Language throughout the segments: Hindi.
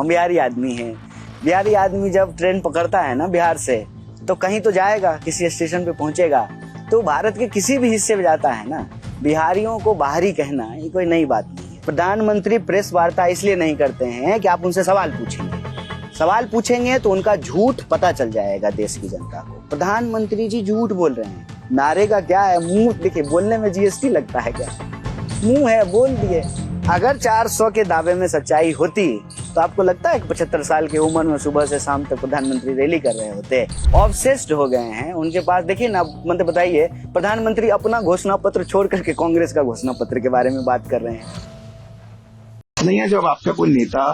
हम बिहारी आदमी हैं। बिहारी आदमी जब ट्रेन पकड़ता है ना बिहार से, तो कहीं तो जाएगा, किसी स्टेशन पे पहुंचेगा। तो भारत के किसी भी हिस्से में जाता है ना, बिहारियों को बाहरी कहना ये कोई नई बात नहीं है। प्रधानमंत्री प्रेस वार्ता इसलिए नहीं करते हैं कि आप उनसे सवाल पूछेंगे तो उनका झूठ पता चल जाएगा देश की जनता को। प्रधानमंत्री जी झूठ बोल रहे हैं। नारे का क्या है, मुंह देखिए, बोलने में जीएसटी लगता है क्या? मुंह है, बोल दिए। अगर 400 के दावे में सच्चाई होती तो आपको लगता है कि 75 साल की उम्र में सुबह से शाम तक प्रधानमंत्री रैली कर रहे होते? ऑब्सेस्ड हो गए हैं उनके पास। देखिए ना, मतलब बताइए, प्रधानमंत्री अपना घोषणा पत्र छोड़ करके कांग्रेस का घोषणा पत्र के बारे में बात कर रहे हैं। नहीं है, जब आपका कोई नेता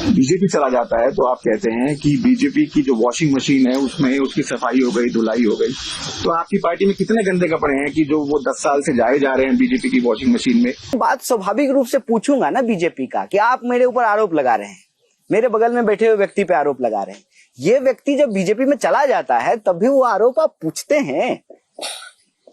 बीजेपी चला जाता है तो आप कहते हैं कि बीजेपी की जो वॉशिंग मशीन है उसमें उसकी सफाई हो गई, धुलाई हो गई। तो आपकी पार्टी में कितने गंदे कपड़े हैं कि जो वो 10 साल से जाए जा रहे हैं बीजेपी की वॉशिंग मशीन में? बात स्वाभाविक रूप से पूछूंगा ना बीजेपी का कि आप मेरे ऊपर आरोप लगा रहे हैं, मेरे बगल में बैठे हुए व्यक्ति पे आरोप लगा रहे हैं। ये व्यक्ति जब बीजेपी में चला जाता है तब भी वो आरोप आप पूछते हैं।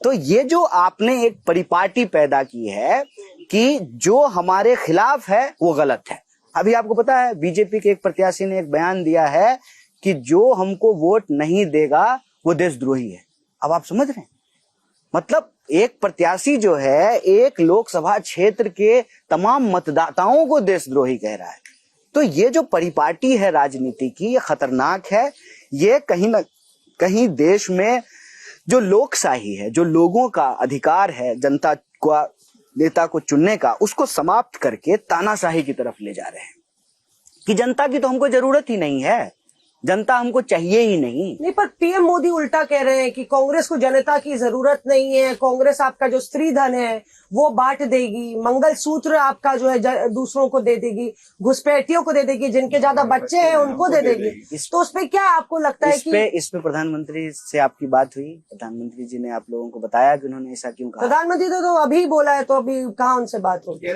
तो ये जो आपने एक परिपाटी पैदा की है कि जो हमारे खिलाफ है वो गलत है। अभी आपको पता है बीजेपी के एक प्रत्याशी ने एक बयान दिया है कि जो हमको वोट नहीं देगा वो देशद्रोही है। अब आप समझ रहे हैं, मतलब एक प्रत्याशी जो है एक लोकसभा क्षेत्र के तमाम मतदाताओं को देशद्रोही कह रहा है। तो ये जो परिपाटी है राजनीति की, ये खतरनाक है। ये कहीं ना कहीं देश में जो लोकशाही है, जो लोगों का अधिकार है जनता को नेता को चुनने का, उसको समाप्त करके तानाशाही की तरफ ले जा रहे हैं कि जनता की तो हमको जरूरत ही नहीं है, जनता हमको चाहिए ही नहीं। पर पीएम मोदी उल्टा कह रहे हैं कि कांग्रेस को जनता की जरूरत नहीं है, कांग्रेस आपका जो स्त्री धन है वो बांट देगी, मंगलसूत्र आपका जो है दूसरों को दे देगी, घुसपैठियों को दे देगी, जिनके ज्यादा बच्चे हैं उनको दे देगी। तो उस पे क्या आपको लगता है कि इस पे प्रधानमंत्री से आपकी बात हुई? प्रधानमंत्री जी ने आप लोगों को बताया कि उन्होंने ऐसा क्यों कहा? प्रधानमंत्री तो अभी बोला है, तो अभी कहाँ उनसे बात होगी?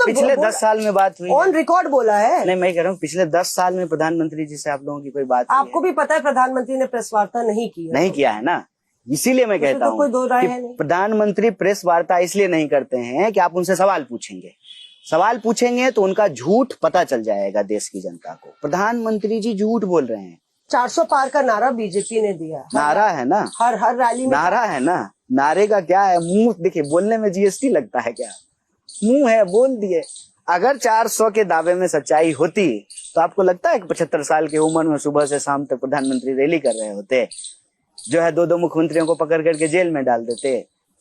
पिछले 10 साल में बात हुई, ऑन रिकॉर्ड बोला है। नहीं, मैं कह रहा हूँ पिछले 10 साल में प्रधानमंत्री जी से आप लोगों की कोई बात? आपको भी पता है प्रधानमंत्री ने प्रेस वार्ता नहीं किया है ना, इसीलिए मैं कहता हूँ कोई दो राय है नहीं। प्रधानमंत्री प्रेस वार्ता इसलिए नहीं करते हैं कि आप उनसे सवाल पूछेंगे तो उनका झूठ पता चल जाएगा देश की जनता को। प्रधानमंत्री जी झूठ बोल रहे हैं। 400 पार का नारा बीजेपी ने दिया, नारा है ना, हर रैली में नारा है ना। नारे का क्या है, मुंह देखिए, बोलने में जीएसटी लगता है क्या? मुंह है, बोल दिए। अगर 400 के दावे में सच्चाई होती तो आपको लगता है कि 75 साल की उम्र में सुबह से शाम तक प्रधानमंत्री रैली कर रहे होते? जो है 2-2 मुख्यमंत्रियों को पकड़ करके जेल में डाल देते,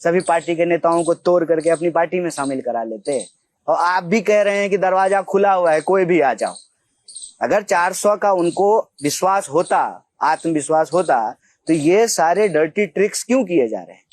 सभी पार्टी के नेताओं को तोड़ करके अपनी पार्टी में शामिल करा लेते। और आप भी कह रहे हैं कि दरवाजा खुला हुआ है, कोई भी आ जाओ। अगर 400 का उनको विश्वास होता, आत्मविश्वास होता, तो ये सारे डर्टी ट्रिक्स क्यों किए जा रहे हैं?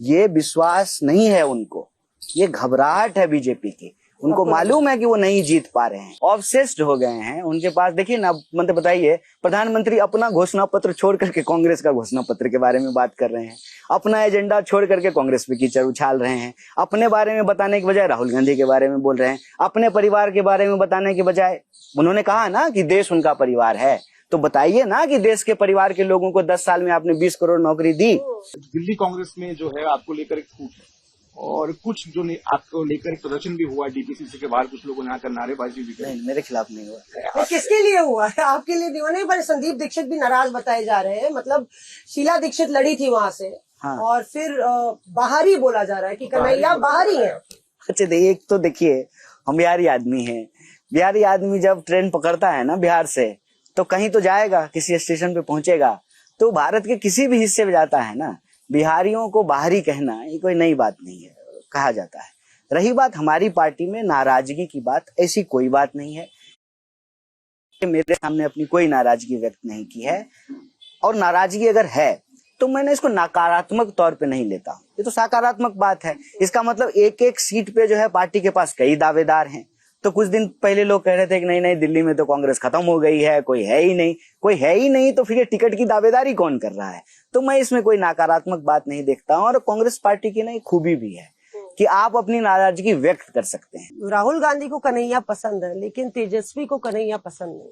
ये विश्वास नहीं है उनको, ये घबराहट है बीजेपी की। उनको मालूम है कि वो नहीं जीत पा रहे हैं, ऑब्सेस्ड हो गए हैं उनके पास। देखिए ना, मतलब बताइए, प्रधानमंत्री अपना घोषणा पत्र छोड़ करके कांग्रेस का घोषणा पत्र के बारे में बात कर रहे हैं, अपना एजेंडा छोड़ करके कांग्रेस पे कीचड़ उछाल रहे हैं, अपने बारे में बताने के बजाय राहुल गांधी के बारे में बोल रहे हैं, अपने परिवार के बारे में बताने के बजाय उन्होंने कहा ना कि देश उनका परिवार है। तो बताइए ना कि देश के परिवार के लोगों को 10 साल में आपने 20 करोड़ नौकरी दी। दिल्ली कांग्रेस में जो है आपको लेकर एक फूट है, और कुछ जो आपको लेकर प्रदर्शन भी हुआ डीपीसीसी के बाहर, कुछ लोगों ने आकर नारेबाजी भी की। नहीं, मेरे खिलाफ नहीं हुआ। किसके लिए हुआ है? आपके लिए नहीं हुआ? नहीं, पर संदीप दीक्षित भी नाराज बताए जा रहे हैं। मतलब शीला दीक्षित लड़ी थी वहां से, हाँ। और फिर बाहरी बोला जा रहा है कि कन्हैया बाहरी है। अच्छा, एक तो देखिए, हम बिहारी आदमी हैं। बिहारी आदमी जब ट्रेन पकड़ता है ना बिहार से, तो कहीं तो जाएगा, किसी स्टेशन पे पहुंचेगा। तो भारत के किसी भी हिस्से में जाता है ना, बिहारियों को बाहरी कहना ये कोई नई बात नहीं है, कहा जाता है। रही बात हमारी पार्टी में नाराजगी की बात, ऐसी कोई बात नहीं है। मेरे सामने अपनी कोई नाराजगी व्यक्त नहीं की है, और नाराजगी अगर है तो मैंने इसको नकारात्मक तौर पे नहीं लेता, ये तो सकारात्मक बात है। इसका मतलब एक एक सीट पे जो है पार्टी के पास कई दावेदार हैं। तो कुछ दिन पहले लोग कह रहे थे कि नहीं दिल्ली में तो कांग्रेस खत्म हो गई है, कोई है ही नहीं, तो फिर ये टिकट की दावेदारी कौन कर रहा है? तो मैं इसमें कोई नकारात्मक बात नहीं देखता हूँ। और कांग्रेस पार्टी की नई खूबी भी है कि आप अपनी नाराजगी व्यक्त कर सकते हैं। राहुल गांधी को कन्हैया पसंद है, लेकिन तेजस्वी को कन्हैया पसंद नहीं,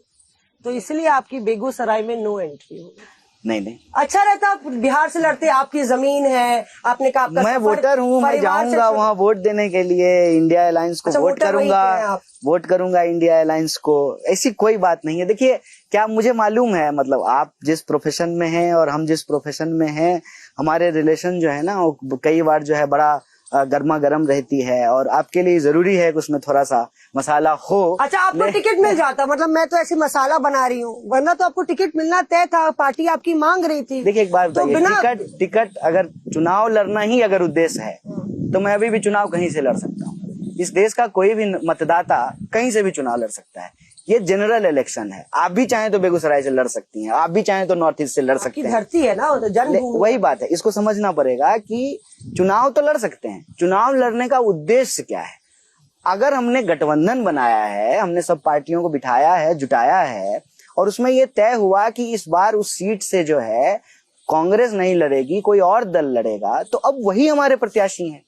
तो इसलिए आपकी बेगूसराय में नो एंट्री होगी। नहीं नहीं, अच्छा रहता, आप बिहार से लड़ते, आपकी जमीन है, आपने कहा आपका मैं सफर वोटर हूँ, मैं परिवार से जाऊंगा शुरू- वहाँ वोट देने के लिए, इंडिया अलायंस को अच्छा, वोट वोटर वहीं करूंगा, के हैं आप। वोट करूंगा इंडिया अलायंस को। ऐसी कोई बात नहीं है। देखिए, क्या मुझे मालूम है, मतलब आप जिस प्रोफेशन में हैं और हम जिस प्रोफेशन में हैं, हमारे रिलेशन जो है ना, वो कई बार जो है बड़ा गर्मा गर्म रहती है, और आपके लिए जरूरी है कि उसमें थोड़ा सा मसाला हो। अच्छा, आपको टिकट मिल जाता, मतलब मैं तो ऐसे मसाला बना रही हूँ, वरना तो आपको टिकट मिलना तय था, पार्टी आपकी मांग रही थी। देखिए, एक बात तो बताइए, बिना टिकट अगर चुनाव लड़ना ही अगर उद्देश्य है, तो मैं अभी भी चुनाव कहीं से लड़ सकता हूँ। इस देश का कोई भी मतदाता कहीं से भी चुनाव लड़ सकता है। ये जनरल इलेक्शन है। आप भी चाहें तो बेगूसराय से लड़ सकती हैं, आप भी चाहें तो नॉर्थ ईस्ट से लड़ सकते आपकी हैं। धरती है ना, वो तो जन्मभूमि वही है। बात है, इसको समझना पड़ेगा कि चुनाव तो लड़ सकते हैं, चुनाव लड़ने का उद्देश्य क्या है। अगर हमने गठबंधन बनाया है, हमने सब पार्टियों को बिठाया है, जुटाया है, और उसमें ये तय हुआ कि इस बार उस सीट से जो है कांग्रेस नहीं लड़ेगी, कोई और दल लड़ेगा, तो अब वही हमारे प्रत्याशी हैं।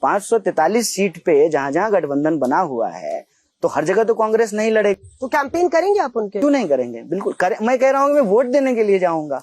543 सीट पे जहां जहां गठबंधन बना हुआ है, तो हर जगह तो कांग्रेस नहीं लड़ेगी। तो कैंपेन करेंगे आप उनके? क्यों नहीं करेंगे, बिल्कुल करें। मैं कह रहा हूँ कि मैं वोट देने के लिए जाऊंगा,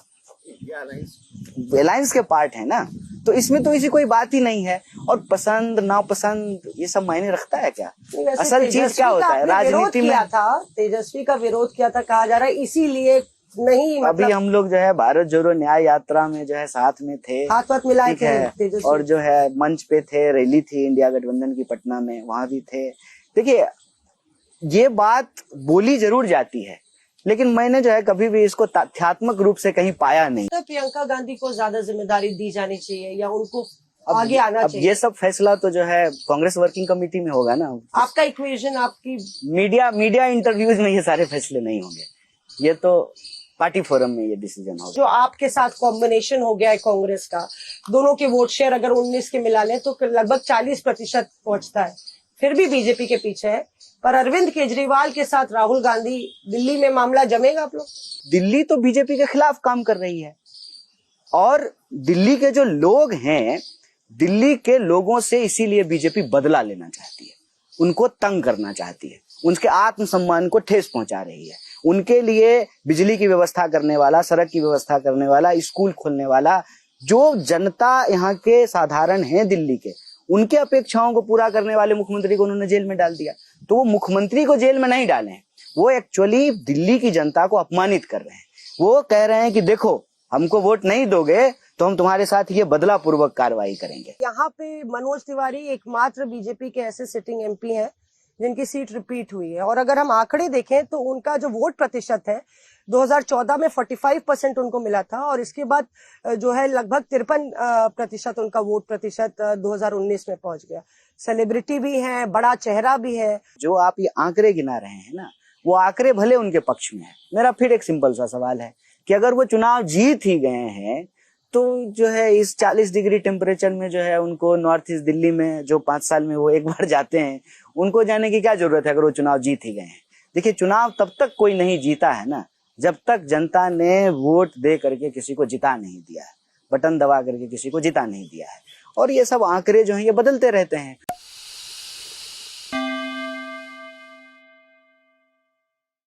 अलायंस के पार्ट है ना, तो इसमें तो ऐसी कोई बात ही नहीं है। और पसंद नापसंद ये सब मायने रखता है क्या? वैसे असल चीज तेजस्वी क्या का होता है आपने विरोध राजनीति में? किया था, तेजस्वी का विरोध किया था, कहा जा रहा है इसीलिए नहीं, अभी मतलब हम लोग जो है भारत जोड़ो न्याय यात्रा में जो है साथ में थे, हाथ वाथ मिलाए ठीक थे है, तेजस्वी। और जो है मंच पे थे, रैली थी इंडिया गठबंधन की पटना में, वहां भी थे। देखिए, ये बात बोली जरूर जाती है, लेकिन मैंने जो है कभी भी इसको तथ्यात्मक रूप से कहीं पाया नहीं। तो प्रियंका गांधी को ज्यादा जिम्मेदारी दी जानी चाहिए या उनको आगे आना अब चाहिए? ये सब फैसला तो जो है कांग्रेस वर्किंग कमेटी में होगा ना। आपका इक्वेशन, आपकी मीडिया इंटरव्यूज में ये सारे फैसले नहीं होंगे, ये तो पार्टी फोरम में ये डिसीजन होगा। जो आपके साथ कॉम्बिनेशन हो गया है कांग्रेस का, दोनों के वोट शेयर अगर 19 के मिला लें तो लगभग 40% पहुंचता है, फिर भी बीजेपी के पीछे है। पर अरविंद केजरीवाल के साथ राहुल गांधी, दिल्ली में मामला जमेगा आप लोग? दिल्ली तो बीजेपी के खिलाफ काम कर रही है, और दिल्ली के जो लोग हैं, दिल्ली के लोगों से इसीलिए बीजेपी बदला लेना चाहती है, उनको तंग करना चाहती है, उनके आत्मसम्मान को ठेस पहुंचा रही है। उनके लिए बिजली की व्यवस्था करने वाला, सड़क की व्यवस्था करने वाला, स्कूल खोलने वाला, जो जनता यहाँ के साधारण हैं दिल्ली के, उनके अपेक्षाओं को पूरा करने वाले मुख्यमंत्री को उन्होंने जेल में डाल दिया। तो वो मुख्यमंत्री को जेल में नहीं डाले हैं, वो एक्चुअली दिल्ली की जनता को अपमानित कर रहे हैं। वो कह रहे हैं कि देखो, हमको वोट नहीं दोगे तो हम तुम्हारे साथ ये बदला पूर्वक कार्रवाई करेंगे। यहाँ पे मनोज तिवारी एकमात्र बीजेपी के ऐसे सिटिंग एमपी हैं जिनकी सीट रिपीट हुई है, और अगर हम आंकड़े देखें तो उनका जो वोट प्रतिशत है 2014 में 45% उनको मिला था, और इसके बाद जो है लगभग 53% उनका वोट प्रतिशत 2019 में पहुंच गया। सेलिब्रिटी भी है, बड़ा चेहरा भी है। जो आप ये आंकड़े गिना रहे हैं ना, वो आंकड़े भले उनके पक्ष में है। मेरा फिर एक सिंपल सा सवाल है कि अगर वो चुनाव जीत ही गए हैं, तो जो है इस 40 डिग्री टेम्परेचर में जो है उनको नॉर्थ ईस्ट दिल्ली में जो 5 साल में वो एक बार जाते हैं, उनको जाने की क्या जरूरत है अगर वो चुनाव जीत ही गए हैं? देखिए, चुनाव तब तक कोई नहीं जीता है ना, जब तक जनता ने वोट दे करके किसी को जिता नहीं दिया है, बटन दबा करके किसी को जिता नहीं दिया है। और ये सब आंकड़े जो हैं ये बदलते रहते हैं।